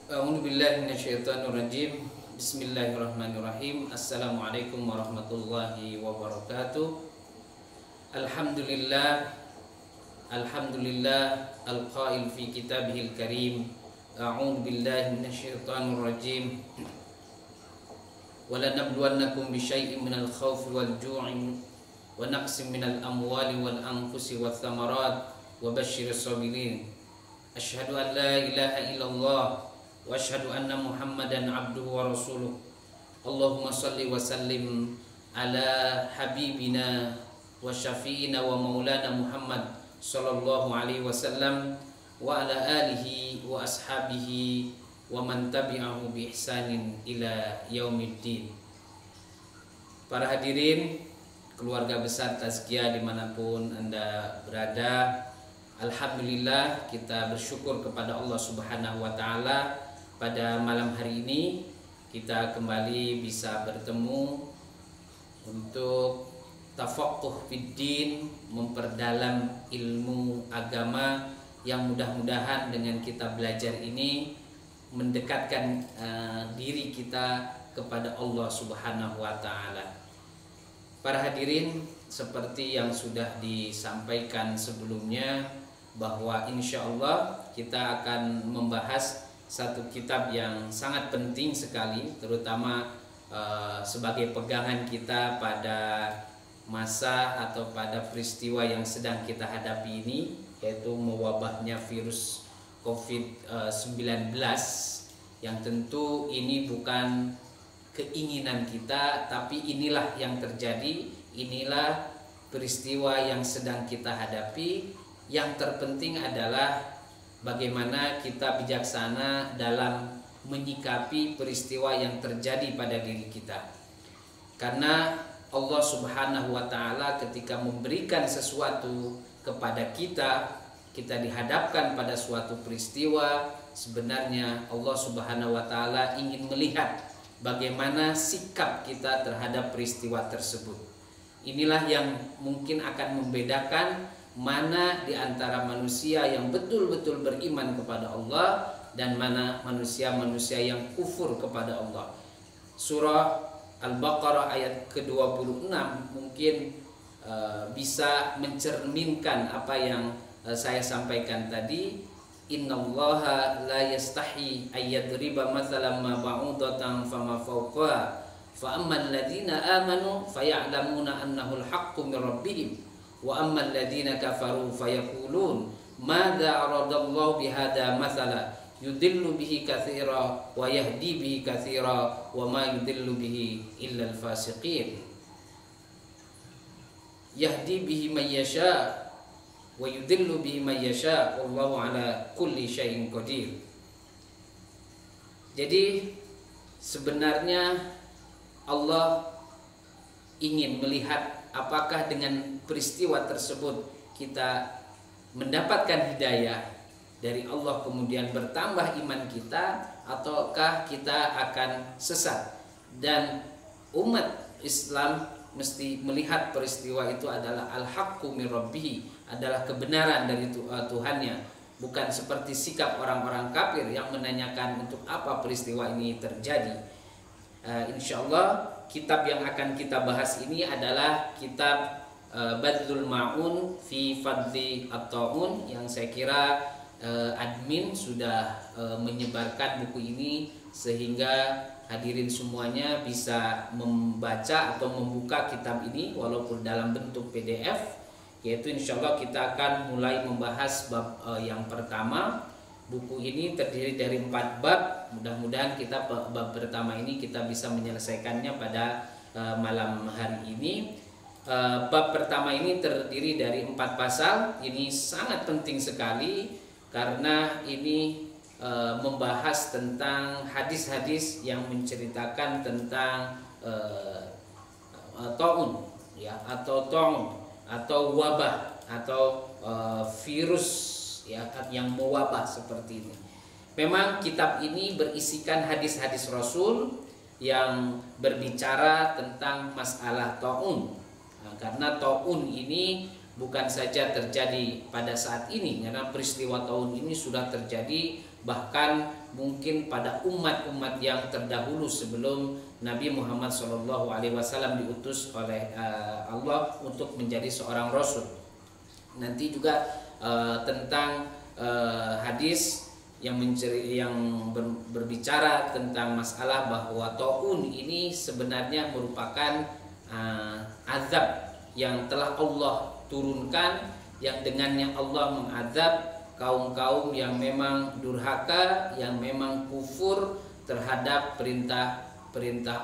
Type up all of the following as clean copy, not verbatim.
A'udzubillahi minasyaitonirrajim. Bismillahirrahmanirrahim. Assalamualaikum warahmatullahi wabarakatuh. Alhamdulillah. Alhamdulillah al-qail fi kitabihil karim. A'udzu billahi minasyaitonir rajim. Wala nabluwannakum bisyai'in minal khaufi wal ju'i wa naqsin minal amwali wal anfusi wath thamarat wa basyyiris sabirin. Asyhadu an la ilaha illallah wa asyhadu anna Muhammadan abduhu wa rasuluh. Allahumma salli wa sallim ala habibina wa syafi'ina wa maulana Muhammad sallallahu alaihi wasallam wa ala alihi wa ashabihi wa man tabi'ahu bi ihsanin ila yaumiddin. Para hadirin keluarga besar Tazkiyah dimanapun Anda berada, alhamdulillah kita bersyukur kepada Allah Subhanahu wa taala. Pada malam hari ini kita kembali bisa bertemu untuk tafaqquh fiddin, memperdalam ilmu agama yang mudah-mudahan dengan kita belajar ini mendekatkan diri kita kepada Allah Subhanahu wa taala. Para hadirin, seperti yang sudah disampaikan sebelumnya bahwa insya Allah kita akan membahas satu kitab yang sangat penting sekali, terutama sebagai pegangan kita pada masa atau pada peristiwa yang sedang kita hadapi ini, yaitu mewabahnya virus COVID-19, yang tentu ini bukan keinginan kita, tapi inilah yang terjadi, inilah peristiwa yang sedang kita hadapi. Yang terpenting adalah bagaimana kita bijaksana dalam menyikapi peristiwa yang terjadi pada diri kita. Karena Allah Subhanahu wa taala ketika memberikan sesuatu kepada kita, kita dihadapkan pada suatu peristiwa, sebenarnya Allah Subhanahu wa taala ingin melihat bagaimana sikap kita terhadap peristiwa tersebut. Inilah yang mungkin akan membedakan mana di antara manusia yang betul-betul beriman kepada Allah dan mana manusia-manusia yang kufur kepada Allah. Surah Al-Baqarah ayat ke-26 mungkin bisa mencerminkan apa yang saya sampaikan tadi. Innallaha la yastahi ayyadriba mathalan ma ba'udatan fama fawqaha fa ammal ladina amanu faya'lamuna annahu al-haqqu min rabbihim wa ammal ladina kafaru fayaqulun madza aradallahu bihadza mathala yudillu bihi katsira wa yahdi bihi katsira wa ma yudillu bihi illa al-fasiqin. Yahdi bihi man yasha wa yudillu bihi man yasha wallahu ala kulli syai'in qadir. Jadi sebenarnya Allah ingin melihat apakah dengan peristiwa tersebut kita mendapatkan hidayah dari Allah kemudian bertambah iman kita, ataukah kita akan sesat. Dan umat Islam mesti melihat peristiwa itu adalah al-haqqu min rabbih, adalah kebenaran dari Tuhannya, bukan seperti sikap orang-orang kafir yang menanyakan untuk apa peristiwa ini terjadi. Insyaallah kitab yang akan kita bahas ini adalah kitab Badlul Ma'un fi Fadli At-Ta'un, yang saya kira admin sudah menyebarkan buku ini sehingga hadirin semuanya bisa membaca atau membuka kitab ini walaupun dalam bentuk PDF. Yaitu insyaallah kita akan mulai membahas bab yang pertama. Buku ini terdiri dari 4 bab. Mudah-mudahan kita bab pertama ini kita bisa menyelesaikannya pada malam hari ini. Bab pertama ini terdiri dari 4 pasal. Ini sangat penting sekali karena ini membahas tentang hadis-hadis yang menceritakan tentang taun, ya, atau taun atau wabah atau virus, ya, yang mewabah seperti ini. Memang kitab ini berisikan hadis-hadis Rasul yang berbicara tentang masalah taun. Nah, karena taun ini bukan saja terjadi pada saat ini, karena peristiwa taun ini sudah terjadi bahkan mungkin pada umat-umat yang terdahulu sebelum Nabi Muhammad SAW diutus oleh Allah untuk menjadi seorang rasul. Nanti juga tentang hadis yang berbicara tentang masalah bahwa taun ini sebenarnya merupakan azab yang telah Allah turunkan, yang dengannya Allah mengazab kaum-kaum yang memang durhaka, yang memang kufur terhadap perintah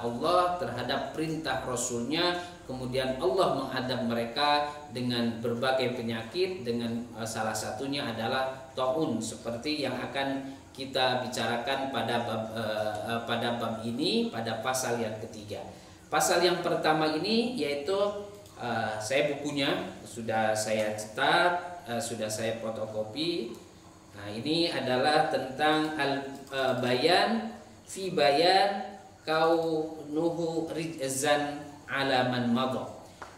Allah, terhadap perintah Rasulnya. Kemudian Allah mengadab mereka dengan berbagai penyakit, dengan salah satunya adalah taun, seperti yang akan kita bicarakan pada bab ini, pada pasal yang ketiga. Pasal yang pertama ini yaitu saya bukunya sudah saya cetak, sudah saya fotokopi. Nah, ini adalah tentang bayan fi bayan kaunuhu rijzan alaman madha.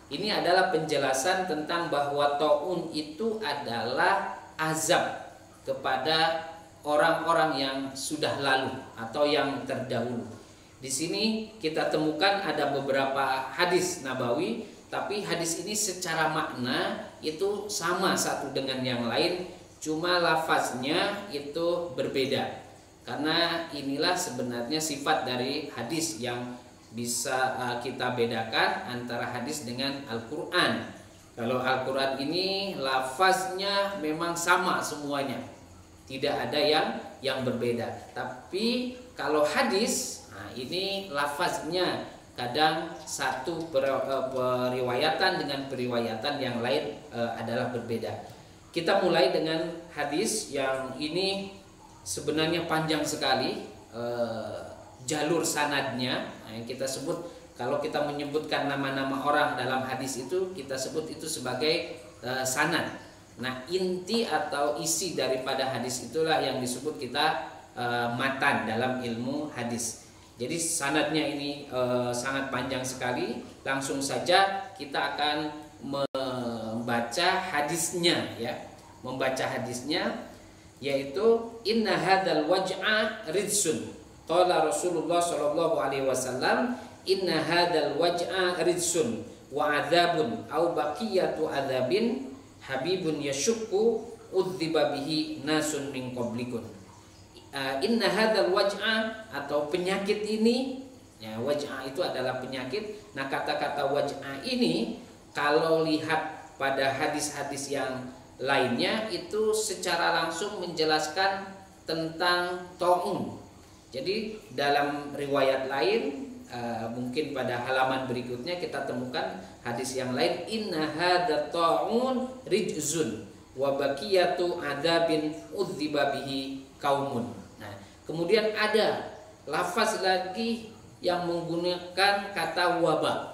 Ini adalah penjelasan tentang bahwa taun itu adalah azab kepada orang-orang yang sudah lalu atau yang terdahulu. Di sini kita temukan ada beberapa hadis nabawi, tapi hadis ini secara makna itu sama satu dengan yang lain, cuma lafaznya itu berbeda. Karena inilah sebenarnya sifat dari hadis yang bisa kita bedakan antara hadis dengan Al-Quran. Kalau Al-Quran ini lafaznya memang sama semuanya, tidak ada yang berbeda. Tapi kalau hadis, nah ini lafaznya kadang satu periwayatan dengan periwayatan yang lain adalah berbeda. Kita mulai dengan hadis yang ini sebenarnya panjang sekali jalur sanadnya. Nah, yang kita sebut, kalau kita menyebutkan nama-nama orang dalam hadis itu, kita sebut itu sebagai sanad. Nah, inti atau isi daripada hadis itulah yang disebut kita matan dalam ilmu hadis. Jadi sanadnya ini sangat panjang sekali. Langsung saja kita akan membaca hadisnya, ya. Membaca hadisnya, yaitu inna hadzal waj'a ridsun. Qala Rasulullah sallallahu alaihi wasallam, inna hadzal waj'a ridsun wa adzabun au baqiyatu adzabin habibun yashukku udziba bihi nasun min qablikum. Inna hadzal waj'a, atau penyakit ini, ya, waj'a itu adalah penyakit. Nah, kata-kata waj'a ini kalau lihat pada hadis-hadis yang lainnya itu secara langsung menjelaskan tentang taun. Jadi dalam riwayat lain, mungkin pada halaman berikutnya kita temukan hadis yang lain, inna hadzal taun rijzun wa baqiyatu adzabin udziba bihi kaumun. Nah, kemudian ada lafaz lagi yang menggunakan kata wabah.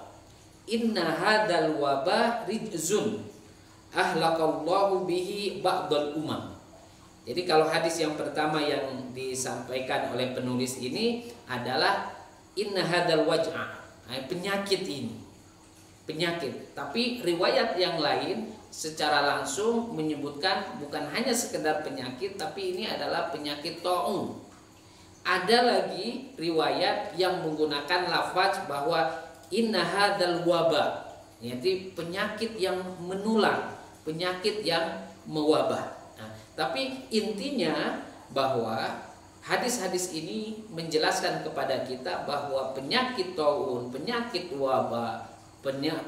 Inna hadzal wabah rijzun ahlakallahu bihi ba'dal umam. Jadi kalau hadis yang pertama yang disampaikan oleh penulis ini adalah inna hadzal waj'a, penyakit ini. Penyakit. Tapi riwayat yang lain secara langsung menyebutkan bukan hanya sekedar penyakit, tapi ini adalah penyakit taun. Ada lagi riwayat yang menggunakan lafaz bahwa inna hadzal waba, yaitu penyakit yang menular, penyakit yang mewabah. Nah, tapi intinya bahwa hadis-hadis ini menjelaskan kepada kita bahwa penyakit taun, penyakit wabah,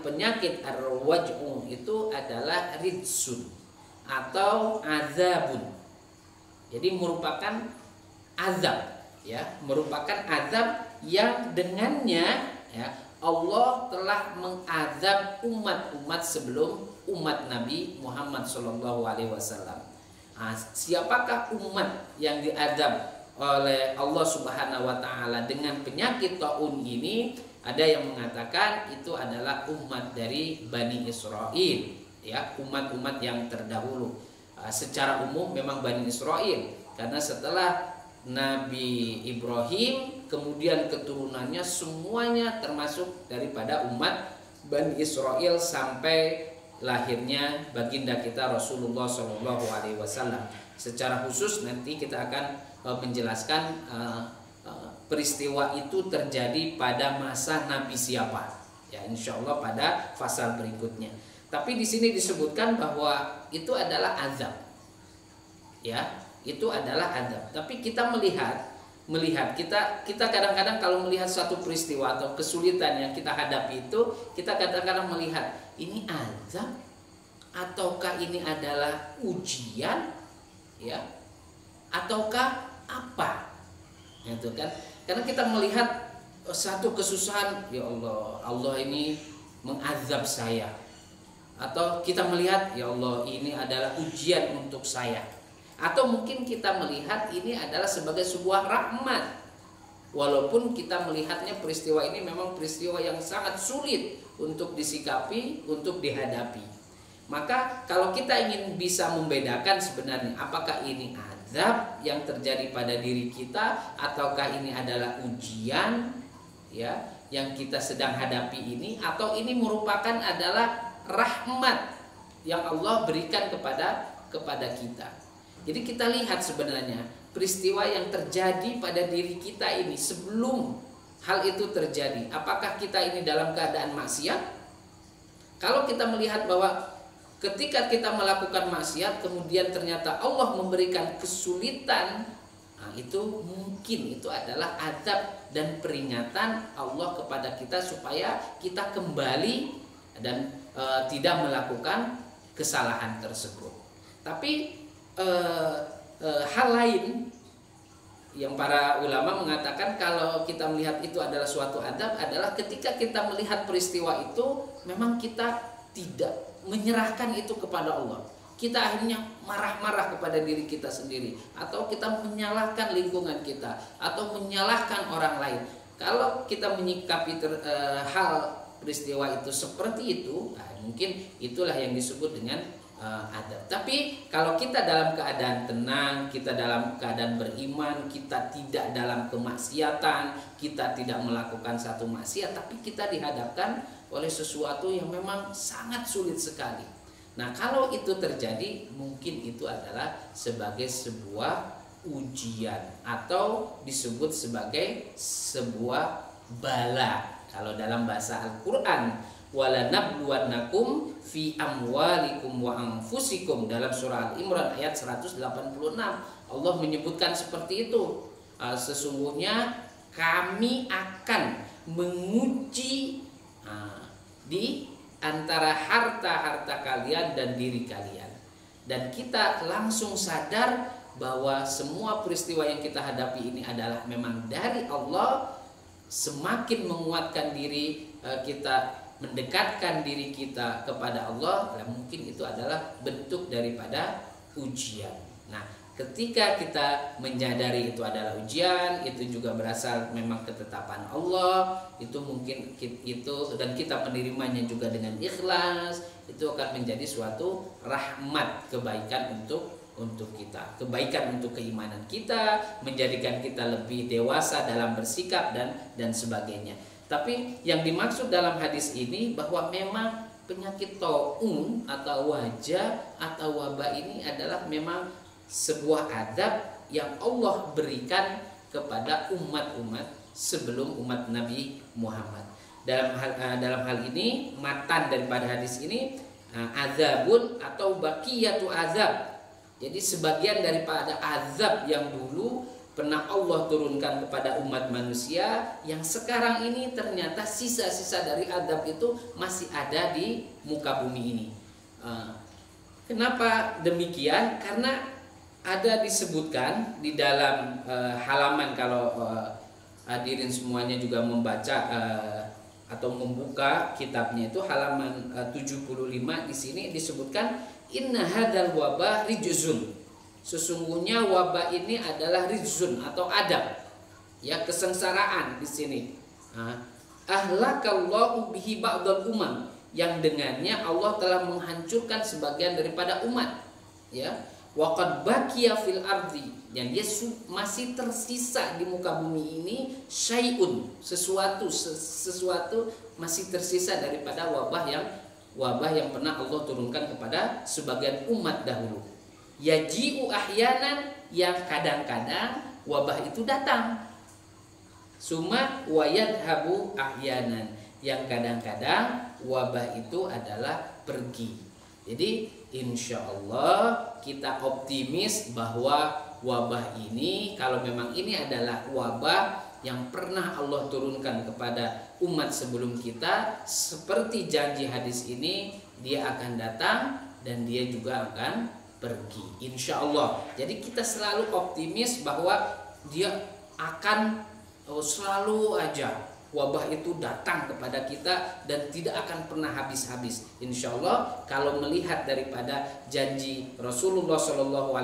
penyakit ar-waj'u itu adalah ridsun atau azabun. Jadi merupakan azab, ya, merupakan azab yang dengannya, ya, Allah telah mengazab umat-umat sebelum umat Nabi Muhammad SAW. Nah, siapakah umat yang diazab oleh Allah Subhanahu wa taala dengan penyakit taun ini? Ada yang mengatakan itu adalah umat dari Bani Israel, ya, umat-umat yang terdahulu. Secara umum memang Bani Israel, karena setelah Nabi Ibrahim kemudian keturunannya semuanya termasuk daripada umat Bani Israel sampai lahirnya baginda kita Rasulullah Shallallahu Alaihi Wasallam. Secara khusus nanti kita akan menjelaskan peristiwa itu terjadi pada masa Nabi siapa, ya insya Allah pada pasal berikutnya. Tapi di sini disebutkan bahwa itu adalah azab, ya itu adalah azab. Tapi kita melihat kita kadang-kadang kalau melihat suatu peristiwa atau kesulitan yang kita hadapi itu, kita kadang-kadang melihat ini azab ataukah ini adalah ujian, ya ataukah apa, itu kan? Karena kita melihat satu kesusahan, ya Allah, Allah ini mengazab saya, atau kita melihat ya Allah ini adalah ujian untuk saya. Atau mungkin kita melihat ini adalah sebagai sebuah rahmat, walaupun kita melihatnya peristiwa ini memang peristiwa yang sangat sulit untuk disikapi, untuk dihadapi. Maka kalau kita ingin bisa membedakan sebenarnya apakah ini azab yang terjadi pada diri kita ataukah ini adalah ujian, ya yang kita sedang hadapi ini, atau ini merupakan adalah rahmat yang Allah berikan kepada kita. Jadi kita lihat sebenarnya peristiwa yang terjadi pada diri kita ini sebelum hal itu terjadi. Apakah kita ini dalam keadaan maksiat? Kalau kita melihat bahwa ketika kita melakukan maksiat kemudian ternyata Allah memberikan kesulitan, nah itu mungkin itu adalah azab dan peringatan Allah kepada kita supaya kita kembali dan tidak melakukan kesalahan tersebut. Tapi hal lain yang para ulama mengatakan kalau kita melihat itu adalah suatu adab adalah ketika kita melihat peristiwa itu memang kita tidak menyerahkan itu kepada Allah. Kita akhirnya marah-marah kepada diri kita sendiri, atau kita menyalahkan lingkungan kita, atau menyalahkan orang lain. Kalau kita menyikapi hal peristiwa itu seperti itu, nah mungkin itulah yang disebut dengan adab. Tapi kalau kita dalam keadaan tenang, kita dalam keadaan beriman, kita tidak dalam kemaksiatan, kita tidak melakukan satu maksiat, tapi kita dihadapkan oleh sesuatu yang memang sangat sulit sekali. Nah, kalau itu terjadi, mungkin itu adalah sebagai sebuah ujian atau disebut sebagai sebuah bala. Kalau dalam bahasa Al-Qur'an, wala nabluwannakum fi amwalikum wa anfusikum, dalam surah Al-Imran ayat 186 Allah menyebutkan seperti itu. Sesungguhnya kami akan menguji di antara harta-harta kalian dan diri kalian, dan kita langsung sadar bahwa semua peristiwa yang kita hadapi ini adalah memang dari Allah. Semakin menguatkan diri kita, mendekatkan diri kita kepada Allah, mungkin itu adalah bentuk daripada ujian. Nah, ketika kita menyadari itu adalah ujian, itu juga berasal memang ketetapan Allah, itu mungkin itu, dan kita menerimanya juga dengan ikhlas, itu akan menjadi suatu rahmat, kebaikan untuk kita, kebaikan untuk keimanan kita, menjadikan kita lebih dewasa dalam bersikap dan sebagainya. Tapi yang dimaksud dalam hadis ini bahwa memang penyakit taun atau wajah atau wabah ini adalah memang sebuah adab yang Allah berikan kepada umat-umat sebelum umat Nabi Muhammad. Dalam hal ini matan daripada hadis ini azabun atau baqiyatu azab. Jadi sebagian daripada azab yang dulu pernah Allah turunkan kepada umat manusia, yang sekarang ini ternyata sisa-sisa dari azab itu masih ada di muka bumi ini. Kenapa demikian? Karena ada disebutkan di dalam halaman, kalau hadirin semuanya juga membaca atau membuka kitabnya, itu halaman 75, di sini disebutkan inna hadzal wabah rijzun. Sesungguhnya wabah ini adalah rijzun atau adab, ya kesengsaraan di sini. Ahlakallahu bihi ba'dal umam, yang dengannya Allah telah menghancurkan sebagian daripada umat, ya. Waqad baqiya fil ardi, dan dia masih tersisa di muka bumi ini syai'un, sesuatu masih tersisa daripada wabah wabah yang pernah Allah turunkan kepada sebagian umat dahulu. Yaji'u ahyanan, yang kadang-kadang wabah itu datang. Suma wayadhabu ahyanan, yang kadang-kadang wabah itu adalah pergi. Jadi insya Allah kita optimis bahwa wabah ini, kalau memang ini adalah wabah yang pernah Allah turunkan kepada umat sebelum kita, seperti janji hadis ini, dia akan datang dan dia juga akan pergi, insya Allah. Jadi kita selalu optimis bahwa dia akan selalu aja wabah itu datang kepada kita dan tidak akan pernah habis-habis. Insya Allah kalau melihat daripada janji Rasulullah SAW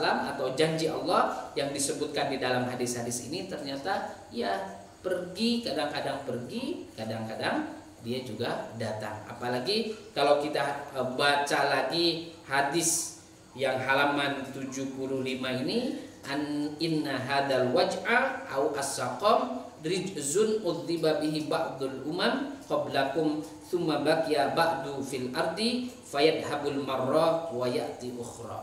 atau janji Allah yang disebutkan di dalam hadis-hadis ini, ternyata ya pergi, kadang-kadang pergi, kadang-kadang dia juga datang. Apalagi kalau kita baca lagi hadis yang halaman 75 ini, an inna hadal waj'a au as-saqam rijzun udhiba bihi ba'dul umam qablakum thumma baqiya ba'du fil ardi fayadhabul marra wa ya'ti ukhra.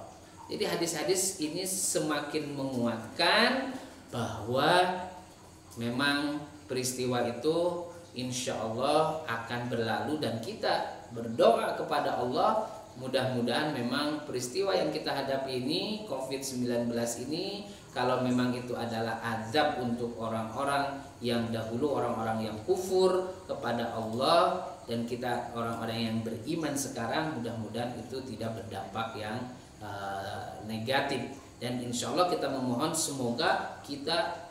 Jadi hadis-hadis ini semakin menguatkan bahwa memang peristiwa itu insya Allah akan berlalu, dan kita berdoa kepada Allah mudah-mudahan memang peristiwa yang kita hadapi ini, COVID-19 ini, kalau memang itu adalah azab untuk orang-orang yang dahulu, orang-orang yang kufur kepada Allah, dan kita orang-orang yang beriman sekarang, mudah-mudahan itu tidak berdampak yang negatif. Dan insya Allah kita memohon semoga kita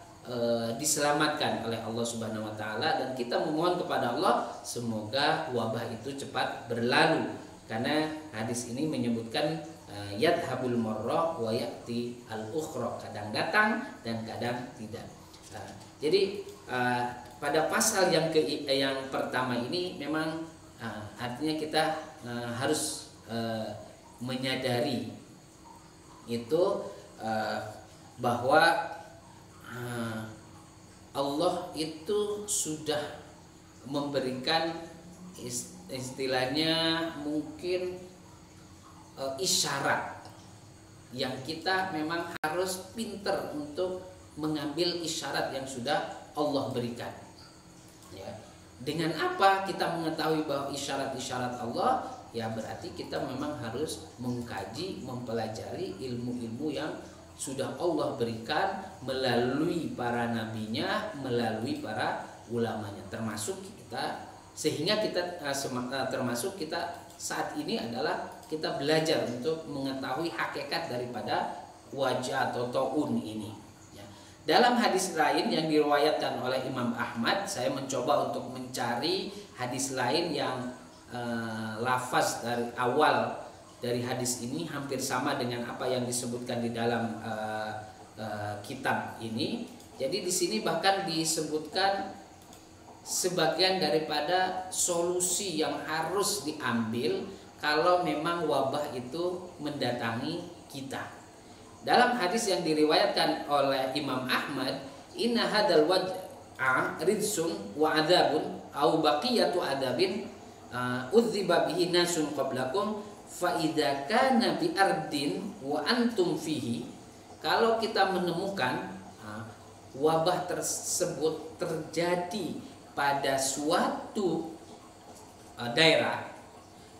diselamatkan oleh Allah Subhanahu wa Ta'ala, dan kita memohon kepada Allah semoga wabah itu cepat berlalu. Karena hadis ini menyebutkan yadhabul marra wa ya'ti al-ukhra, kadang datang dan kadang tidak. Jadi pada pasal yang pertama ini memang artinya kita harus menyadari itu bahwa Allah itu sudah memberikan istilahnya mungkin isyarat yang kita memang harus pinter untuk mengambil isyarat yang sudah Allah berikan. Ya. Dengan apa kita mengetahui bahwa isyarat-isyarat Allah? Ya berarti kita memang harus mengkaji, mempelajari ilmu-ilmu yang sudah Allah berikan melalui para nabinya, melalui para ulamanya, termasuk kita, sehingga kita termasuk kita saat ini adalah kita belajar untuk mengetahui hakikat daripada wajah atau taun ini. Ya. Dalam hadis lain yang diriwayatkan oleh Imam Ahmad, saya mencoba untuk mencari hadis lain yang lafaz dari awal dari hadis ini hampir sama dengan apa yang disebutkan di dalam kitab ini. Jadi di sini bahkan disebutkan sebagian daripada solusi yang harus diambil kalau memang wabah itu mendatangi kita. Dalam hadis yang diriwayatkan oleh Imam Ahmad, inna hadal waj'a ridsun wa adabun au baqiyatu adabin udziba bihi nasun qablakum fa idza kana bi ardin wa antum fihi. Kalau kita menemukan wabah tersebut terjadi pada suatu daerah,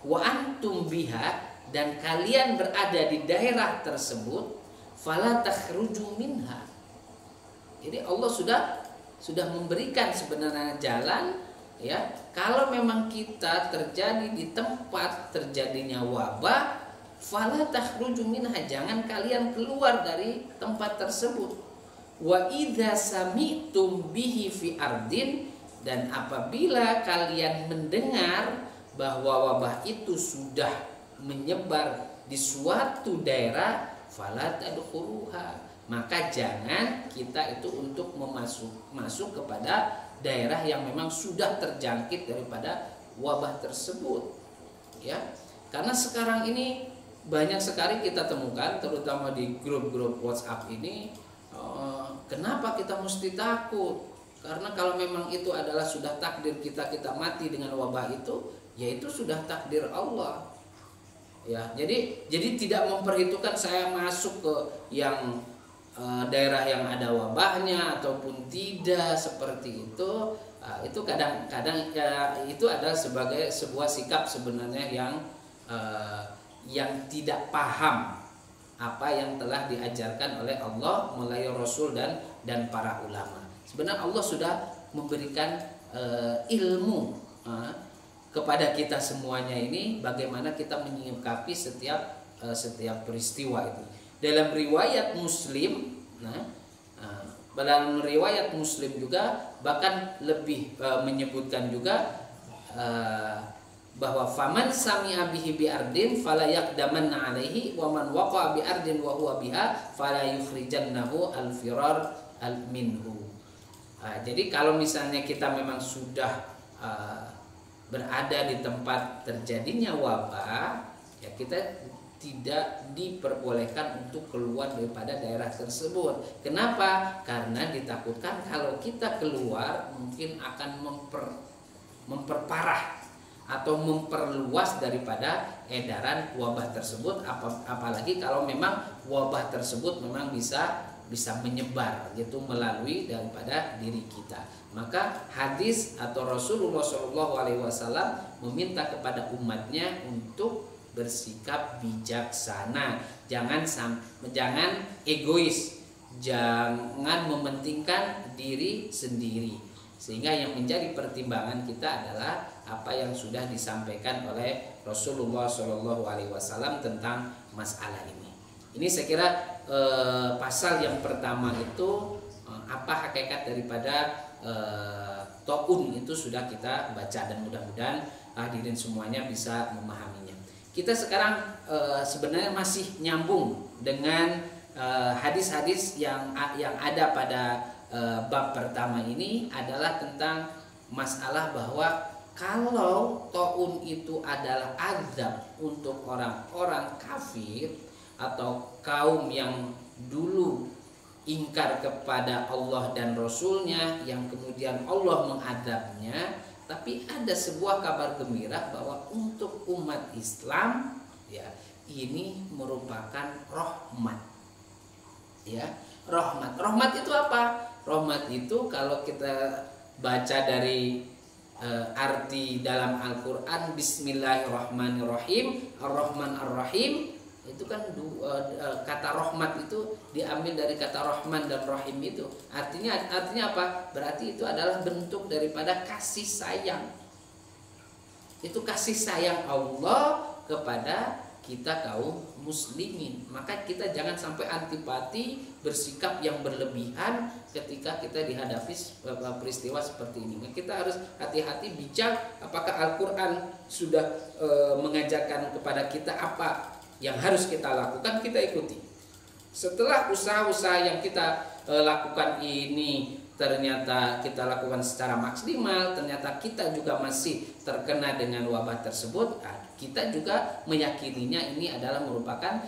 wa antum biha, dan kalian berada di daerah tersebut, fala takhruju minha. Jadi Allah sudah memberikan sebenarnya jalan, ya. Kalau memang kita terjadi di tempat terjadinya wabah, fala takhruju minha, jangan kalian keluar dari tempat tersebut. Wa idza sami'tum bihi fi ardin, dan apabila kalian mendengar bahwa wabah itu sudah menyebar di suatu daerah, fala tadkhuluha, maka jangan kita itu untuk masuk kepada daerah yang memang sudah terjangkit daripada wabah tersebut. Ya, karena sekarang ini banyak sekali kita temukan, terutama di grup-grup WhatsApp ini, kenapa kita mesti takut? Karena kalau memang itu adalah sudah takdir kita mati dengan wabah itu, yaitu sudah takdir Allah. Ya, jadi tidak memperhitungkan saya masuk ke yang daerah yang ada wabahnya ataupun tidak, seperti itu. Itu kadang-kadang ya, itu adalah sebagai sebuah sikap sebenarnya yang tidak paham apa yang telah diajarkan oleh Allah melalui Rasul dan para ulama. Sebenarnya Allah sudah memberikan ilmu kepada kita semuanya ini, bagaimana kita menyikapi setiap peristiwa itu. Dalam riwayat Muslim, dalam riwayat Muslim juga bahkan lebih menyebutkan juga bahwa faman sami'a bihi bi ardin fala yaqdamanna alaihi wa man waqa'a bi ardin wa huwa biha fala yukhrijannahu al-firar minhu. Jadi kalau misalnya kita memang sudah berada di tempat terjadinya wabah, ya kita tidak diperbolehkan untuk keluar daripada daerah tersebut. Kenapa? Karena ditakutkan kalau kita keluar mungkin akan memperparah atau memperluas daripada edaran wabah tersebut, apalagi kalau memang wabah tersebut memang bisa menyebar, yaitu melalui daripada diri kita. Maka hadis atau Rasulullah SAW meminta kepada umatnya untuk bersikap bijaksana, jangan egois, jangan mementingkan diri sendiri, sehingga yang menjadi pertimbangan kita adalah apa yang sudah disampaikan oleh Rasulullah SAW tentang masalah ini. Ini saya kira pasal yang pertama itu apa hakikat daripada taun itu sudah kita baca, dan mudah-mudahan hadirin semuanya bisa memahaminya. Kita sekarang sebenarnya masih nyambung dengan hadis-hadis yang ada pada bab pertama ini, adalah tentang masalah bahwa kalau taun itu adalah azab untuk orang-orang kafir atau kaum yang dulu ingkar kepada Allah dan Rasulnya, yang kemudian Allah mengadabnya, tapi ada sebuah kabar gembira bahwa untuk umat Islam, ya, ini merupakan rahmat. Ya, rahmat itu apa? Rahmat itu kalau kita baca dari arti dalam Al-Quran, Bismillahirrahmanirrahim, Ar-Rahman Ar-Rahim, itu kan kata rahmat itu diambil dari kata Rahman dan Rahim itu. Artinya apa? Berarti itu adalah bentuk daripada kasih sayang. Itu kasih sayang Allah kepada kita kaum muslimin. Maka kita jangan sampai antipati, bersikap yang berlebihan ketika kita dihadapi peristiwa seperti ini. Kita harus hati-hati, bijak. Apakah Al-Quran sudah mengajarkan kepada kita apa yang harus kita lakukan, kita ikuti. Setelah usaha-usaha yang kita lakukan ini ternyata kita lakukan secara maksimal, ternyata kita juga masih terkena dengan wabah tersebut, kita juga meyakininya ini adalah merupakan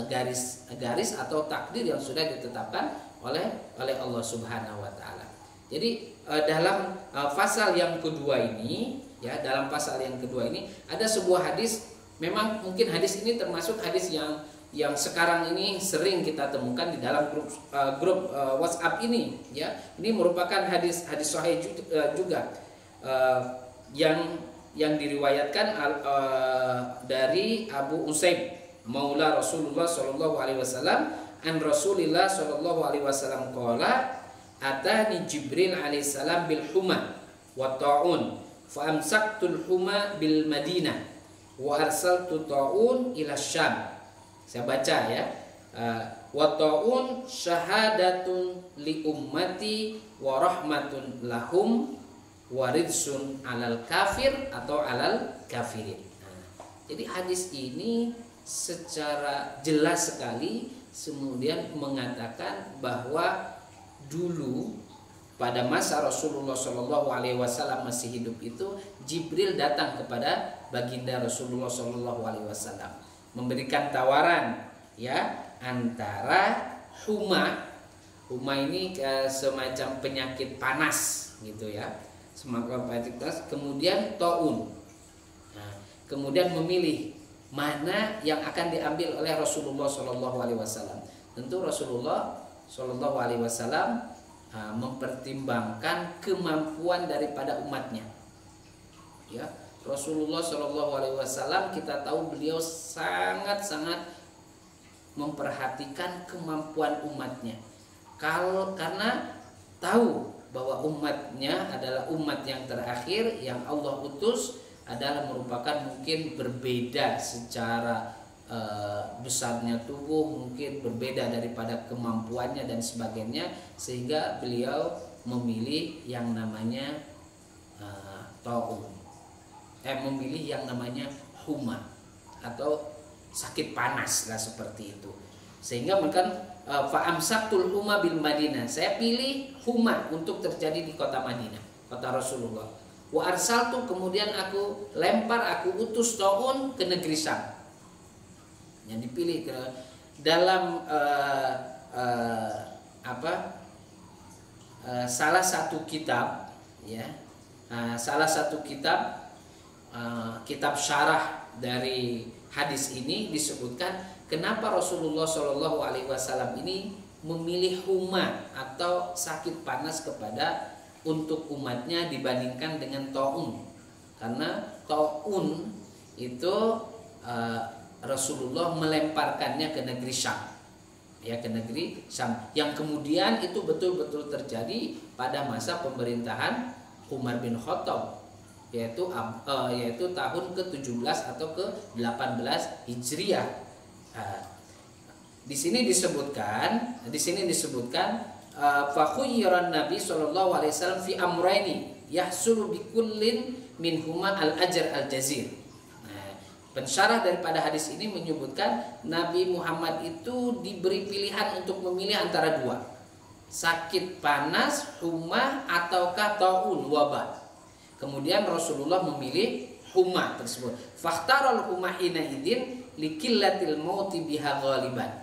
garis atau takdir yang sudah ditetapkan oleh Allah Subhanahu wa taala. Jadi dalam pasal yang kedua ini, ya, dalam pasal yang kedua ini ada sebuah hadis. Memang mungkin hadis ini termasuk hadis yang sekarang ini sering kita temukan di dalam grup WhatsApp ini, ya. Ini merupakan hadis sahih juga yang diriwayatkan dari Abu Usaid Maula Rasulullah sallallahu alaihi wasallam, an Rasulillah sallallahu alaihi wasallam qala atani Jibril alaihi salam bil huma wa ta'un fa amsaktul huma bil Madinah wa arsaltu ta'un ila Syam. Saya baca, ya. Wa ta'un syahadatun li ummati wa rahmatun lahum wa ridsun alal kafir atau alal kafirin. Jadi hadis ini secara jelas sekali kemudian mengatakan bahwa dulu pada masa Rasulullah Shallallahu Alaihi Wasallam masih hidup itu, Jibril datang kepada baginda Rasulullah Shallallahu Alaihi Wasallam memberikan tawaran, ya, antara huma ini semacam penyakit panas gitu, ya, semacam penyakit panas, kemudian taun. kemudian memilih mana yang akan diambil oleh Rasulullah Shallallahu Alaihi Wasallam. Tentu Rasulullah Shallallahu Alaihi Wasallam mempertimbangkan kemampuan daripada umatnya. Ya, Rasulullah Shallallahu Alaihi Wasallam kita tahu beliau sangat-sangat memperhatikan kemampuan umatnya. Karena tahu bahwa umatnya adalah umat yang terakhir yang Allah utus, adalah merupakan mungkin berbeda secara besarnya tubuh, mungkin berbeda daripada kemampuannya dan sebagainya, sehingga beliau memilih yang namanya ta'un, memilih yang namanya huma atau sakit panas lah, seperti itu. Sehingga mereka fa'amsaktul huma bil Madinah, saya pilih huma untuk terjadi di kota Madinah, kota Rasulullah. Wa arsaltu, kemudian aku lempar, aku utus ta'un ke negeri Syam. Yang dipilih ke dalam salah satu kitab, ya, salah satu kitab, kitab syarah dari hadis ini disebutkan kenapa Rasulullah Shallallahu Alaihi Wasallam ini memilih huma atau sakit panas kepada untuk umatnya dibandingkan dengan ta'un. Karena ta'un itu Rasulullah melemparkannya ke negeri Syam, ya, ke negeri Syam, yang kemudian itu betul-betul terjadi pada masa pemerintahan Umar bin Khattab, yaitu tahun ke-17 atau ke-18 Hijriah. Di sini disebutkan fa khuyyiran Nabi sallallahu alaihi wasallam fi amrayni yahsulu bi kullin minhuma al-ajr al-jazir. Pensyarah daripada hadis ini menyebutkan Nabi Muhammad itu diberi pilihan untuk memilih antara dua, sakit panas, huma, ataukah ta'un, wabah. Kemudian Rasulullah memilih huma tersebut. Fakhtarul huma hina idin likillatil mauti biha ghaliban.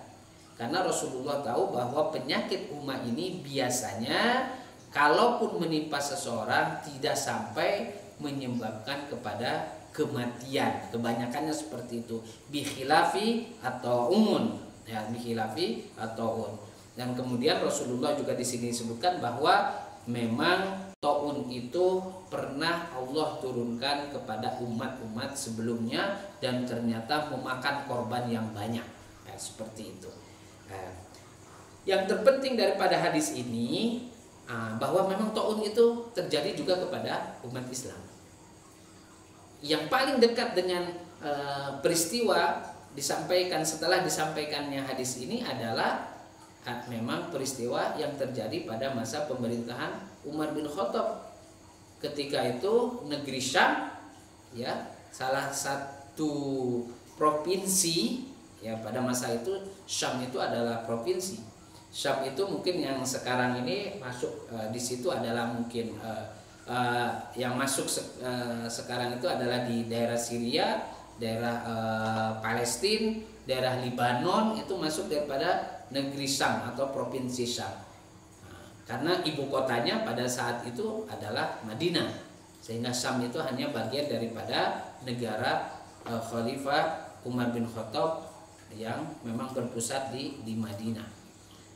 Karena Rasulullah tahu bahwa penyakit huma ini biasanya kalaupun menimpa seseorang tidak sampai menyebabkan kepada kematian, kebanyakannya seperti itu. Bikhilafi atau umun, ya, bikhilafi atau un. Dan kemudian Rasulullah juga di sini disebutkan bahwa memang ta'un itu pernah Allah turunkan kepada umat-umat sebelumnya dan ternyata memakan korban yang banyak, ya, seperti itu. Yang terpenting daripada hadis ini bahwa memang ta'un itu terjadi juga kepada umat Islam. Yang paling dekat dengan peristiwa disampaikan setelah disampaikannya hadis ini adalah memang peristiwa yang terjadi pada masa pemerintahan Umar bin Khattab. Ketika itu negeri Syam, ya, salah satu provinsi, ya, pada masa itu Syam itu adalah provinsi. Syam itu mungkin yang sekarang ini masuk di situ adalah mungkin yang masuk sekarang itu adalah di daerah Syria, daerah Palestina, daerah Libanon, itu masuk daripada negeri Syam atau provinsi Syam. Karena ibu kotanya pada saat itu adalah Madinah, sehingga Syam itu hanya bagian daripada negara Khalifah Umar bin Khattab yang memang berpusat di Madinah.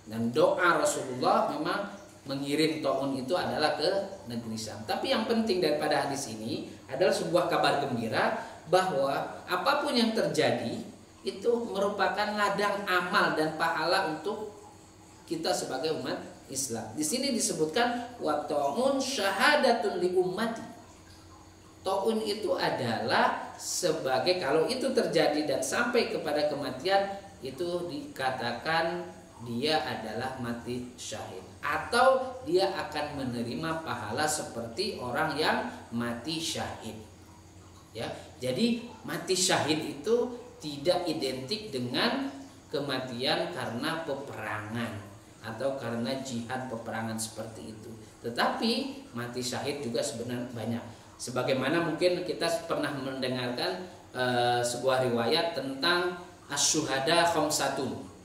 Dan doa Rasulullah memang mengirim ta'un itu adalah ke negeri Syam. Tapi yang penting daripada hadis ini adalah sebuah kabar gembira bahwa apapun yang terjadi itu merupakan ladang amal dan pahala untuk kita sebagai umat Islam. Di sini disebutkan wa ta'un syahadatun li ummati. Ta'un itu adalah sebagai, kalau itu terjadi dan sampai kepada kematian, itu dikatakan dia adalah mati syahid, atau dia akan menerima pahala seperti orang yang mati syahid. Ya, jadi mati syahid itu tidak identik dengan kematian karena peperangan atau karena jihad peperangan seperti itu. Tetapi mati syahid juga sebenarnya banyak. Sebagaimana mungkin kita pernah mendengarkan sebuah riwayat tentang asyuhada khamsatun.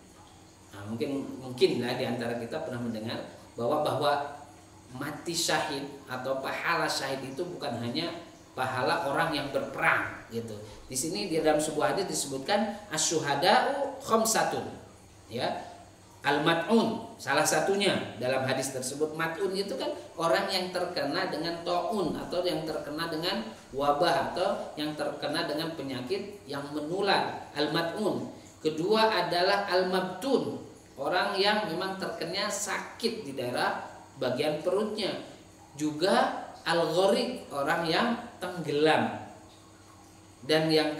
Nah, mungkin lah di antara kita pernah mendengar bahwa mati syahid atau pahala syahid itu bukan hanya pahala orang yang berperang, gitu. Di sini di dalam sebuah hadis disebutkan asyuhada'u khamsatun, ya. Al-mat'un salah satunya dalam hadis tersebut. Mat'un itu kan orang yang terkena dengan taun atau yang terkena dengan wabah atau yang terkena dengan penyakit yang menular, al-mat'un. Kedua adalah al-mabtun, orang yang memang terkena sakit di daerah bagian perutnya. Juga al-gharik, orang yang tenggelam. Dan yang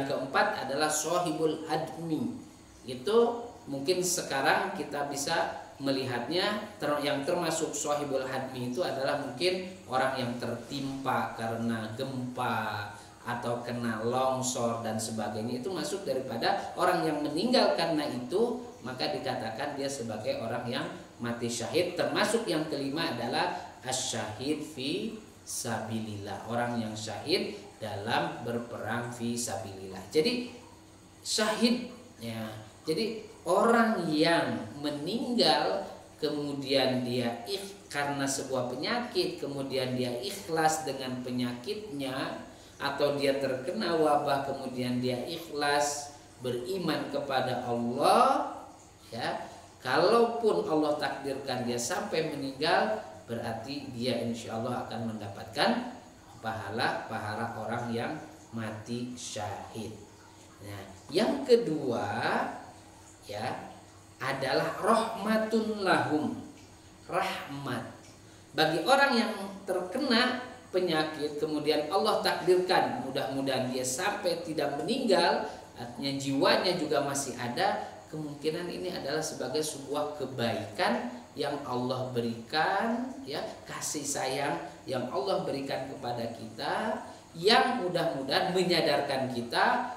keempat adalah sahibul hadmi. Itu mungkin sekarang kita bisa melihatnya yang termasuk sahibul hadmi itu adalah mungkin orang yang tertimpa karena gempa atau kena longsor dan sebagainya. Itu masuk daripada orang yang meninggal karena itu, maka dikatakan dia sebagai orang yang mati syahid. Termasuk yang kelima adalah asyahid fi sabilillah, orang yang syahid dalam berperang fi sabilillah. Jadi syahid, ya. Jadi orang yang meninggal kemudian dia karena sebuah penyakit, kemudian dia ikhlas dengan penyakitnya, atau dia terkena wabah kemudian dia ikhlas beriman kepada Allah, ya. Kalaupun Allah takdirkan dia sampai meninggal, berarti dia insya Allah akan mendapatkan pahala orang yang mati syahid. Nah, yang kedua, ya, adalah rahmatun lahum, rahmat bagi orang yang terkena penyakit kemudian Allah takdirkan mudah-mudahan dia sampai tidak meninggal, artinya jiwanya juga masih ada. Kemungkinan ini adalah sebagai sebuah kebaikan yang Allah berikan, ya, kasih sayang yang Allah berikan kepada kita, yang mudah-mudahan menyadarkan kita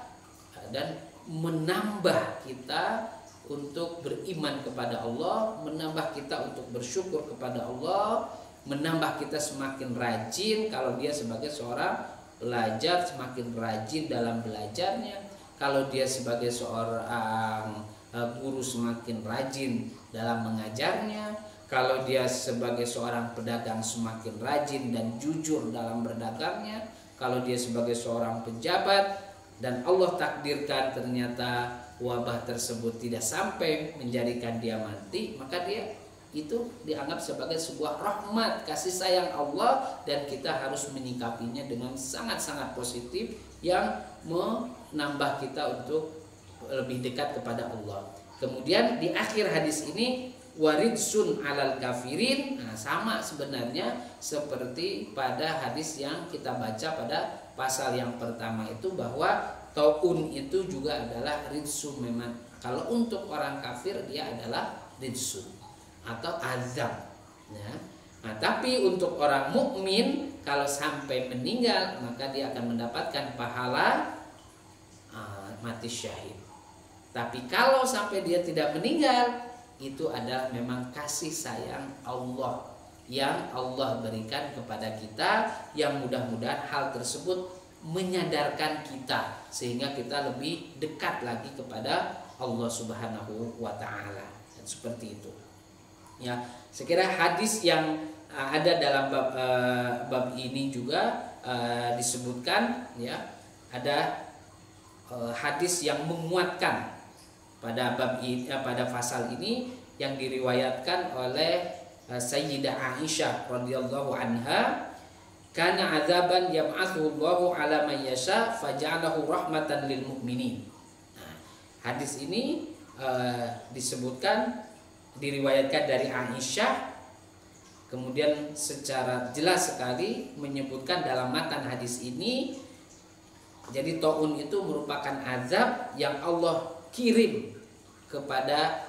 dan menambah kita untuk beriman kepada Allah, menambah kita untuk bersyukur kepada Allah, menambah kita semakin rajin. Kalau dia sebagai seorang pelajar semakin rajin dalam belajarnya, kalau dia sebagai seorang guru semakin rajin dalam mengajarnya, kalau dia sebagai seorang pedagang semakin rajin dan jujur dalam berdagangnya, kalau dia sebagai seorang pejabat dan Allah takdirkan ternyata wabah tersebut tidak sampai menjadikan dia mati, maka dia itu dianggap sebagai sebuah rahmat, kasih sayang Allah, dan kita harus menyikapinya dengan sangat-sangat positif yang menambah kita untuk lebih dekat kepada Allah. Kemudian di akhir hadis ini waridsun alal kafirin, nah, sama sebenarnya seperti pada hadis yang kita baca pada pasal yang pertama itu, bahwa taun itu juga adalah ridsun. Memang kalau untuk orang kafir dia adalah ridsun atau azab, ya. Nah, tapi untuk orang mukmin kalau sampai meninggal maka dia akan mendapatkan pahala mati syahid. Tapi kalau sampai dia tidak meninggal, itu adalah memang kasih sayang Allah yang Allah berikan kepada kita, yang mudah-mudahan hal tersebut menyadarkan kita sehingga kita lebih dekat lagi kepada Allah Subhanahu wa taala. Dan seperti itu. Ya, sekira hadis yang ada dalam bab ini juga disebutkan, ya, ada hadis yang menguatkan pada bab ini, pada pasal ini, yang diriwayatkan oleh Sayyidah Aisyah radhiyallahu anha, kana azaban yab'athu Allahu 'ala man yasha faj'alahu rahmatan lil mu'minin. Nah, hadis ini disebutkan, diriwayatkan dari Aisyah, kemudian secara jelas sekali menyebutkan dalam matan hadis ini, jadi taun itu merupakan azab yang Allah kirim kepada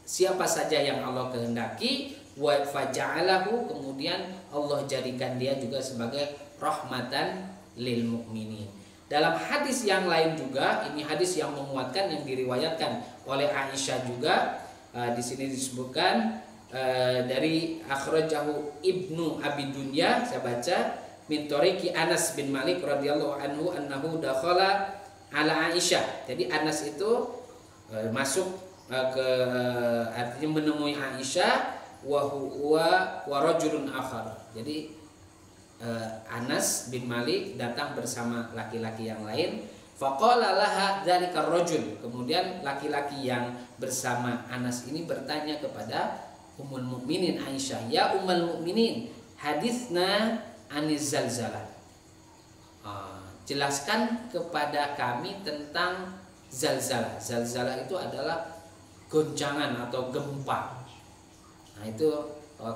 siapa saja yang Allah kehendaki, wa faja'alahu, kemudian Allah jadikan dia juga sebagai rahmatan lil mukminin. Dalam hadis yang lain juga, ini hadis yang menguatkan yang diriwayatkan oleh Aisyah juga, di sini disebutkan dari akhrajahu Ibnu Abi Dunya, saya baca, min tariqi Anas bin Malik radhiyallahu anhu annahu dakhala ala Aisyah. Jadi Anas itu masuk ke, artinya menemui Aisyah, wa huwa wa rajulun akhar. Jadi Anas bin Malik datang bersama laki-laki yang lain. Faqala laha dzalikar rajul. Kemudian laki-laki yang bersama Anas ini bertanya kepada Ummul Mukminin Aisyah, "Ya Ummul Mukminin, haditsna aniz zalzalah." Jelaskan kepada kami tentang zalzalah. Zalzalah itu adalah goncangan atau gempa. Nah, itu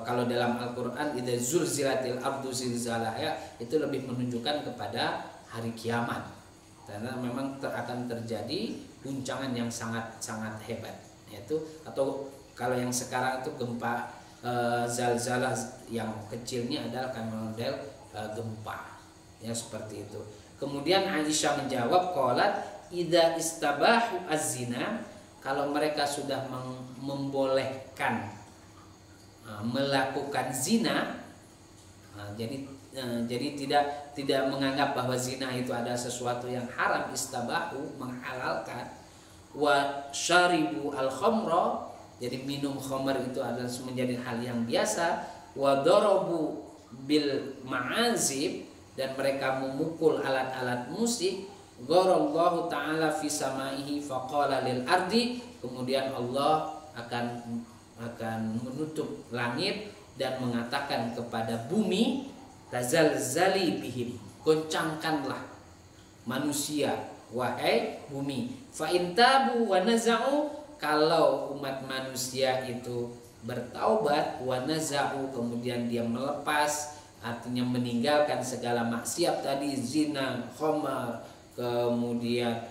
kalau dalam Al-Qur'an idza zulzilatil ardu zilzalaha, itu lebih menunjukkan kepada hari kiamat. Karena memang akan terjadi guncangan yang sangat hebat. Yaitu atau kalau yang sekarang itu gempa zalzalah yang kecilnya adalah kan model gempa. Ya seperti itu. Kemudian Aisyah menjawab, qalat idza istabahu az-zina, kalau mereka sudah membolehkan melakukan zina, jadi tidak menganggap bahwa zina itu adalah sesuatu yang haram, istabahu menghalalkan, wa syaribu al-khamra, jadi minum khamr itu adalah menjadi hal yang biasa, wa darabu bil ma'azib, dan mereka memukul alat-alat musik, gharallahu ta'ala fi samaihi faqala lil ardi, kemudian Allah akan menutup langit dan mengatakan kepada bumi, tazalzali bihim, goncangkanlah manusia wahai bumi, fa intabu wa naza'u, kalau umat manusia itu bertaubat, wa naza'u, kemudian dia melepas, artinya meninggalkan segala maksiat tadi, zina, khamar, kemudian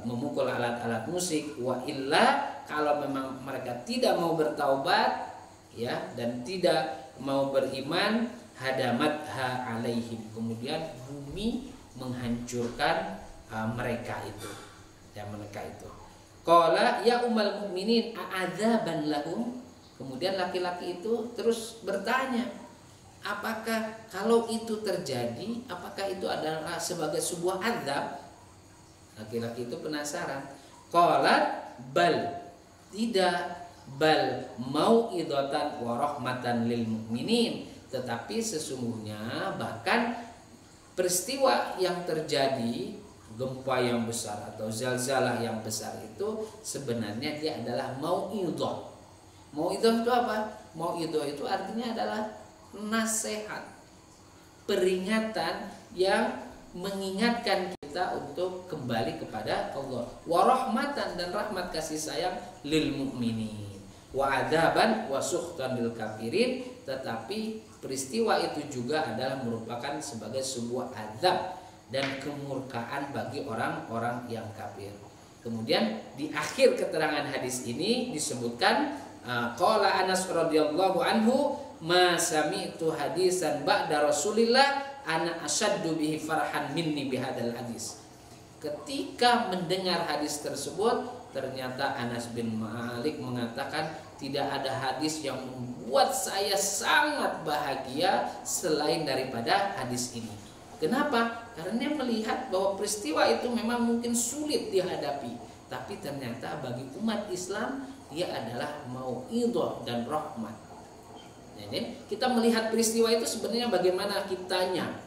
memukul alat-alat musik, wa illa, kalau memang mereka tidak mau bertaubat ya dan tidak mau beriman, hadamatha alaihim, kemudian bumi menghancurkan mereka itu. Qala ya ummul mukminin a'adzaban lahum, kemudian laki-laki itu terus bertanya, apakah kalau itu terjadi, apakah itu adalah sebagai sebuah azab? Laki-laki itu penasaran. Qalat bal, tidak, bal mau'idatan wa rahmatan lil mukminin, tetapi sesungguhnya bahkan peristiwa yang terjadi, gempa yang besar atau zalzalah yang besar itu sebenarnya dia adalah mau'idhah. Mau'idhah itu apa? Mau'idhah itu artinya adalah nasihat, peringatan yang mengingatkan kita untuk kembali kepada Allah. Wa rahmatan, dan rahmat kasih sayang, lil mukminin. Wa adaban wa sukhtan lil kafirin, tetapi peristiwa itu juga adalah merupakan sebagai sebuah azab dan kemurkaan bagi orang-orang yang kafir. Kemudian di akhir keterangan hadis ini disebutkan qala Anas radhiyallahu anhu, ma sami'tu hadisan ba'da Rasulillah ana asyaddu bihi farhan minni bihadzal hadis. Ketika mendengar hadis tersebut, ternyata Anas bin Malik mengatakan tidak ada hadis yang membuat saya sangat bahagia selain daripada hadis ini. Kenapa? Karena dia melihat bahwa peristiwa itu memang mungkin sulit dihadapi, tapi ternyata bagi umat Islam dia adalah mau'idhah dan rahmat. Jadi kita melihat peristiwa itu sebenarnya bagaimana kitanya.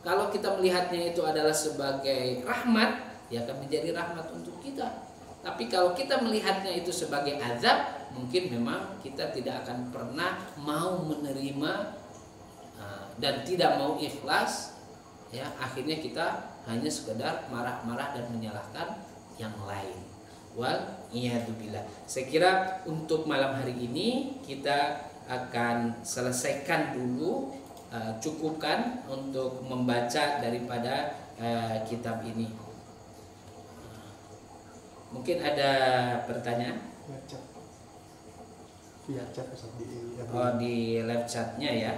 Kalau kita melihatnya itu adalah sebagai rahmat, ya akan menjadi rahmat untuk kita. Tapi kalau kita melihatnya itu sebagai azab, mungkin memang kita tidak akan pernah mau menerima dan tidak mau ikhlas. Ya, akhirnya kita hanya sekedar marah-marah dan menyalahkan yang lain. Wal iyadzubillah. Saya kira untuk malam hari ini kita akan selesaikan dulu, cukupkan untuk membaca daripada kitab ini. Mungkin ada pertanyaan? Di live chatnya ya.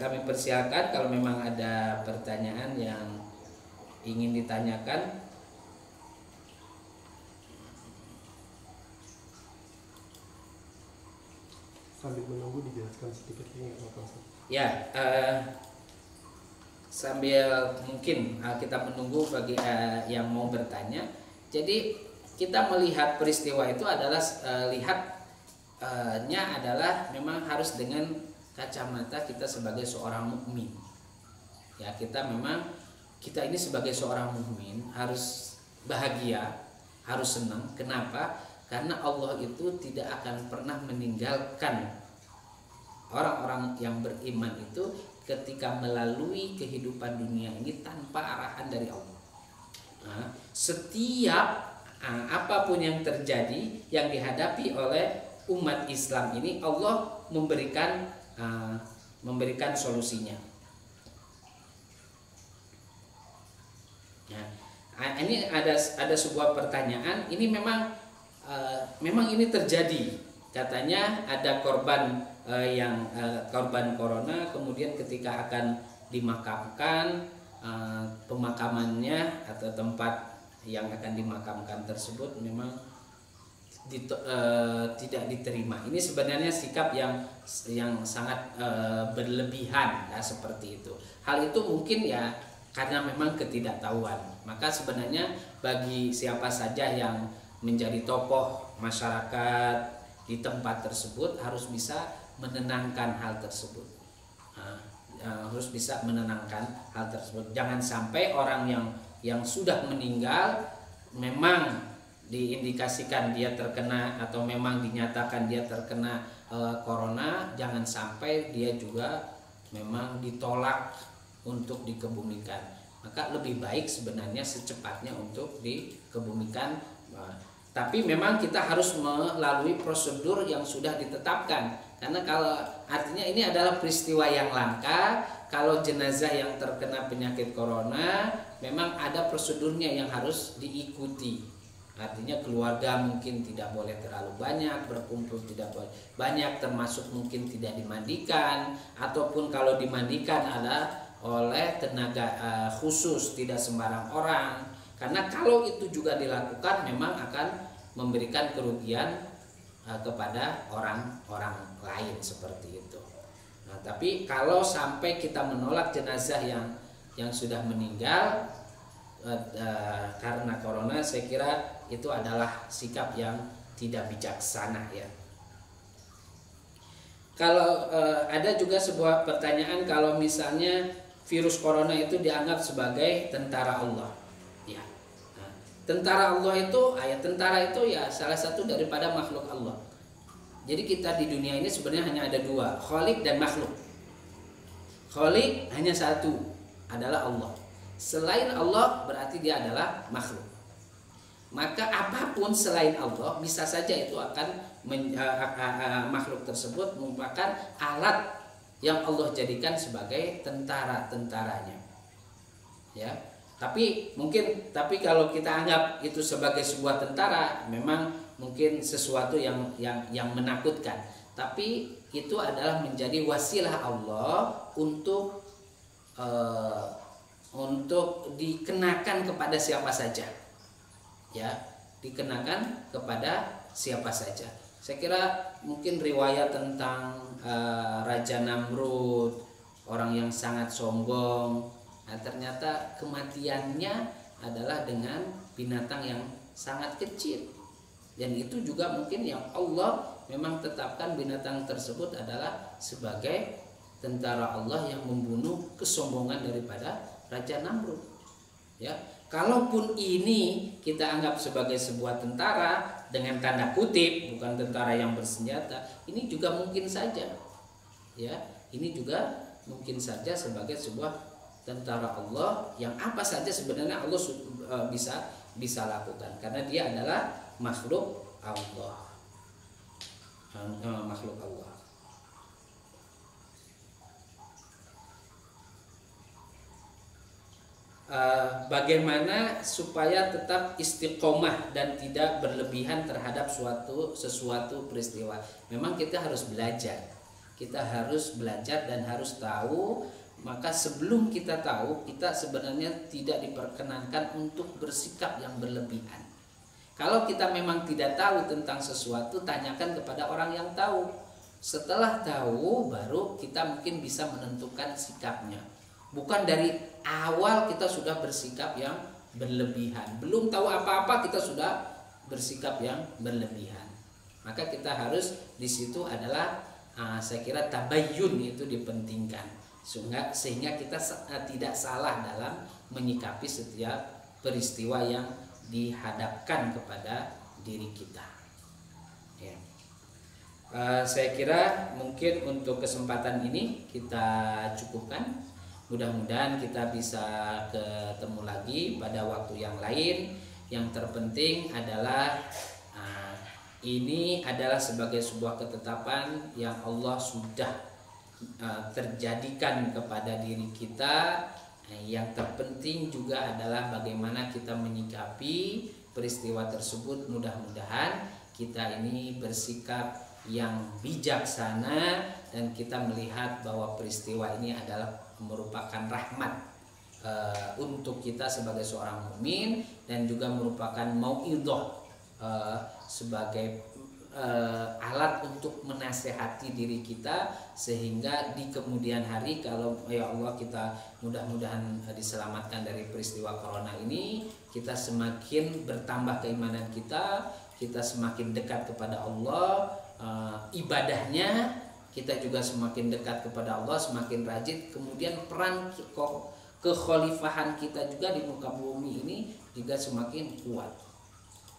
Kami persilakan kalau memang ada pertanyaan yang ingin ditanyakan. Sambil menunggu dijelaskan sedikit lagi nggak apa-apa? Ya, sambil mungkin kita menunggu bagi yang mau bertanya. Jadi kita melihat peristiwa itu adalah lihat adalah memang harus dengan kacamata kita sebagai seorang mukmin. Ya, kita ini sebagai seorang mukmin harus bahagia, harus senang. Kenapa? Karena Allah itu tidak akan pernah meninggalkan orang-orang yang beriman itu ketika melalui kehidupan dunia ini tanpa arahan dari Allah. Nah, setiap apapun yang terjadi yang dihadapi oleh umat Islam ini, Allah memberikan solusinya. Nah, ini ada sebuah pertanyaan. Ini memang ini terjadi. Katanya ada korban korban corona, kemudian ketika akan dimakamkan, pemakamannya atau tempat yang akan dimakamkan tersebut memang tidak diterima. Ini sebenarnya sikap yang sangat berlebihan, ya, seperti itu. Hal itu mungkin ya karena memang ketidaktahuan. Maka sebenarnya bagi siapa saja yang menjadi tokoh masyarakat di tempat tersebut harus bisa menenangkan hal tersebut. Harus bisa menenangkan hal tersebut. Jangan sampai orang yang sudah meninggal memang diindikasikan dia terkena atau memang dinyatakan dia terkena corona, jangan sampai dia juga memang ditolak untuk dikebumikan. Maka lebih baik sebenarnya secepatnya untuk dikebumikan. Tapi memang kita harus melalui prosedur yang sudah ditetapkan. Karena kalau artinya ini adalah peristiwa yang langka. Kalau jenazah yang terkena penyakit corona memang ada prosedurnya yang harus diikuti. Artinya keluarga mungkin tidak boleh terlalu banyak berkumpul, tidak boleh banyak, termasuk mungkin tidak dimandikan, ataupun kalau dimandikan ada oleh tenaga khusus, tidak sembarang orang. Karena kalau itu juga dilakukan memang akan memberikan kerugian kepada orang-orang lain seperti itu. Nah, tapi kalau sampai kita menolak jenazah yang sudah meninggal karena corona, saya kira itu adalah sikap yang tidak bijaksana, ya. Kalau ada juga sebuah pertanyaan, kalau misalnya virus corona itu dianggap sebagai tentara Allah, ya. Nah, tentara Allah itu, tentara itu ya salah satu daripada makhluk Allah. Jadi kita di dunia ini sebenarnya hanya ada dua, Khalik dan makhluk. Khalik hanya satu, adalah Allah. Selain Allah berarti dia adalah makhluk. Maka apapun selain Allah bisa saja itu akan makhluk tersebut merupakan alat yang Allah jadikan sebagai tentara-tentaranya. Ya. Tapi kalau kita anggap itu sebagai sebuah tentara, memang mungkin sesuatu yang menakutkan. Tapi itu adalah menjadi wasilah Allah untuk dikenakan kepada siapa saja. Ya, dikenakan kepada siapa saja. Saya kira mungkin riwayat tentang Raja Namrud, orang yang sangat sombong. Nah, ternyata kematiannya adalah dengan binatang yang sangat kecil. Dan itu juga mungkin yang Allah memang tetapkan binatang tersebut adalah sebagai tentara Allah yang membunuh kesombongan daripada Raja Namrud. Ya, kalaupun ini kita anggap sebagai sebuah tentara dengan tanda kutip, bukan tentara yang bersenjata, ini juga mungkin saja, ya, ini juga mungkin saja sebagai sebuah tentara Allah yang apa saja sebenarnya Allah bisa lakukan karena dia adalah makhluk Allah, makhluk Allah. Bagaimana supaya tetap istiqomah dan tidak berlebihan terhadap sesuatu peristiwa. Memang kita harus belajar. Kita harus belajar dan harus tahu. Maka sebelum kita tahu, kita sebenarnya tidak diperkenankan untuk bersikap yang berlebihan. Kalau kita memang tidak tahu tentang sesuatu, tanyakan kepada orang yang tahu. Setelah tahu, baru kita mungkin bisa menentukan sikapnya. Bukan dari awal kita sudah bersikap yang berlebihan. Belum tahu apa-apa kita sudah bersikap yang berlebihan. Maka kita harus di situ adalah saya kira tabayyun itu dipentingkan, sehingga kita tidak salah dalam menyikapi setiap peristiwa yang dihadapkan kepada diri kita. Ya. Saya kira mungkin untuk kesempatan ini kita cukupkan. Mudah-mudahan kita bisa ketemu lagi pada waktu yang lain. Yang terpenting adalah ini adalah sebagai sebuah ketetapan yang Allah sudah terjadikan kepada diri kita. Yang terpenting juga adalah bagaimana kita menyikapi peristiwa tersebut. Mudah-mudahan kita ini bersikap yang bijaksana dan kita melihat bahwa peristiwa ini adalah merupakan rahmat untuk kita sebagai seorang mukmin dan juga merupakan mauidhah sebagai alat untuk menasehati diri kita, sehingga di kemudian hari kalau ya Allah kita mudah-mudahan diselamatkan dari peristiwa corona ini, kita semakin bertambah keimanan kita semakin dekat kepada Allah, ibadahnya kita juga semakin dekat kepada Allah, semakin rajin, kemudian peran kekhalifahan kita juga di muka bumi ini juga semakin kuat.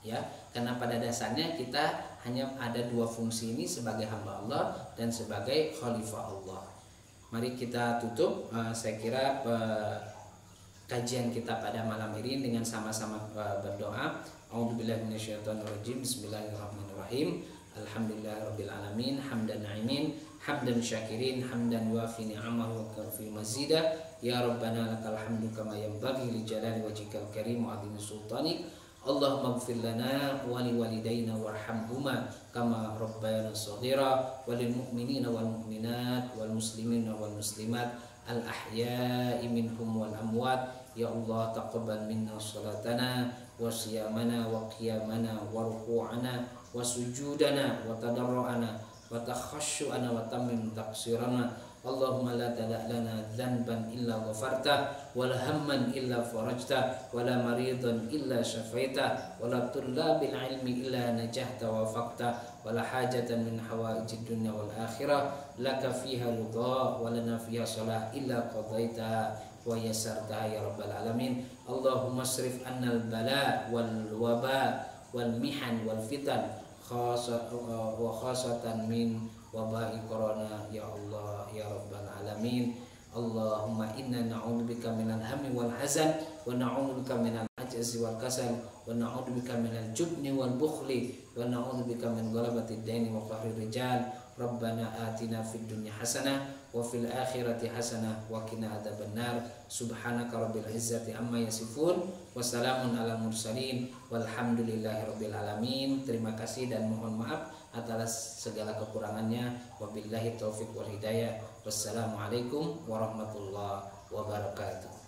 Ya, karena pada dasarnya kita hanya ada dua fungsi ini, sebagai hamba Allah dan sebagai khalifah Allah. Mari kita tutup saya kira kajian kita pada malam ini dengan sama-sama berdoa. A'udzubillahi minasyaitonirrajim. Bismillahirrahmanirrahim. Alhamdulillahirabbil alamin, hamdan na'imin, hamdan syakirin, hamdan wafi ni'amahu wa kafi mazida. Ya Rabbana lakal hamdu kama yanbaghi li jalali wajhikal karim wa 'azimi sultanik. Allahumma ighfir lana wa li walidayna warhamhuma kama rabbayana shaghira, wa lil mu'minina wal mu'minat wal muslimina wal muslimat al ahya'i minhum wal amwat. Ya Allah, taqabbal minna salatana wa siyamana wa qiyamana wa ruku'ana wa sujudana wa tadarru'ana wa takhashu'ana wa tammim taqsirana. Allahumma la tada' lana dhanban illa ghafarta, wa la hamman illa farajta, wa la maridan illa syafaita, wa la tullabil ilmi illa najahta wa faqta, wa la hajatan min hawaijid dunya wal akhirah laka fiha ridha wa lana fiha salah illa qadaita wa yassarta ya rabbal alamin. Allahumma asrif anna al bala wal waba wal mihan wal fitan khasatan min waba'i corona ya Allah ya rabbal alamin. Allahumma inna na'udzubika minal hammi wal hazan wa na'udzubika minal ajzi wal kasal wa na'udzubika minal jubni wal bukhli wa na'udzubika min ghalabati ad-daini wa qahri rijal. Rabbana atina fid dunya hasanah wa fil akhirati hasanah wa qina adzabannar. Subhanaka rabbil izzati amma yasifun wa salamun alal mursalin walhamdulillahi rabbil alamin. Terima kasih dan mohon maaf atas segala kekurangannya. Wabillahi taufiq wal hidayah. Wassalamualaikum warahmatullahi wabarakatuh.